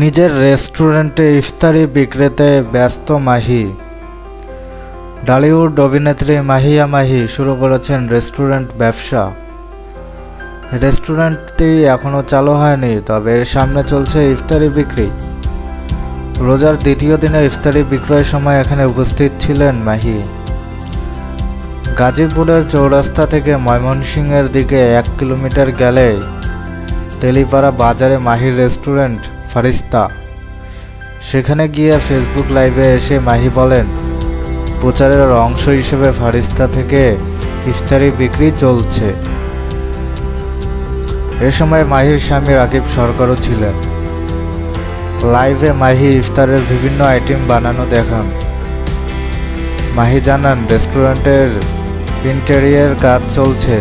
নিজের রেস্টুরেন্টে ইফতারি বিক্রিতে ব্যস্ত মাহি। ঢালিউড অভিনেত্রী মাহিয়া মাহি শুরু করেছেন রেস্টুরেন্ট ব্যবসা। রেস্টুরেন্টটি এখনও চালু হয়নি, তবে এর সামনে চলছে ইফতারি বিক্রি। রোজার দ্বিতীয় দিনে ইফতারি বিক্রয়ের সময় এখানে উপস্থিত ছিলেন মাহি। গাজীপুরের চৌরাস্তা থেকে ময়মনসিংহের দিকে 1 কিলোমিটার গেলে তেলিপাড়া বাজারে মাহির রেস্টুরেন্ট ফারিস্তা। সেখানে গিয়ে ফেসবুক লাইভে এসে মাহি বলেন, প্রচারের অংশ হিসেবে ফারিস্তা থেকে ইফতারি বিক্রি চলছে। এ সময় মাহির স্বামী রাকিব সরকারও ছিলেন। লাইভে মাহি ইফতারের বিভিন্ন আইটেম বানানো দেখান। মাহি জানান, রেস্টুরেন্টের ইন্টেরিয়র কাজ চলছে,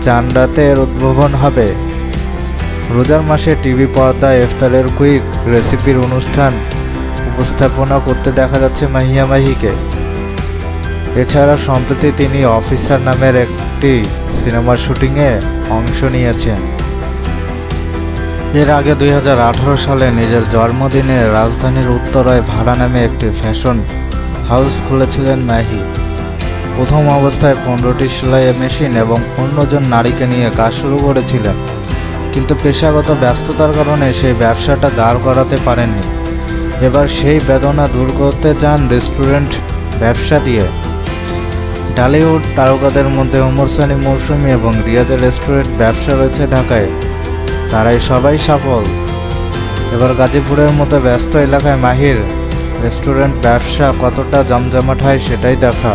চান রাতে এর উদ্বোধন হবে। রোজার মাসে টিভি পর্দায় ইফতারের কুইক রেসিপির অনুষ্ঠান উপস্থাপনা করতে দেখা যাচ্ছে মাহিয়া মাহিকে। এছাড়া সম্প্রতি তিনি অফিসার নামের একটি সিনেমার শুটিংয়ে অংশ নিয়েছেন। এর আগে 2018 সালে নিজের জন্মদিনে রাজধানীর উত্তরায় ভাড়া নামে একটি ফ্যাশন হাউস খুলেছিলেন মাহি। প্রথম অবস্থায় 15টি সেলাই মেশিন এবং 15 জন নারীকে নিয়ে কাজ শুরু করেছিলেন, কিন্তু পেশাগত ব্যস্ততার কারণে সেই ব্যবসাটা দাঁড় করাতে পারেননি। এবার সেই বেদনা দূর করতে চান রেস্টুরেন্ট ব্যবসা দিয়ে। ঢালিউড তারকাদের মধ্যে ওমর সানি, মৌসুমী এবং রিয়াজের রেস্টুরেন্ট ব্যবসা রয়েছে ঢাকায়, তারাই সবাই সফল। এবার গাজীপুরের মতো ব্যস্ত এলাকায় মাহির রেস্টুরেন্ট ব্যবসা কতটা জমজমাট হয় সেটাই দেখা।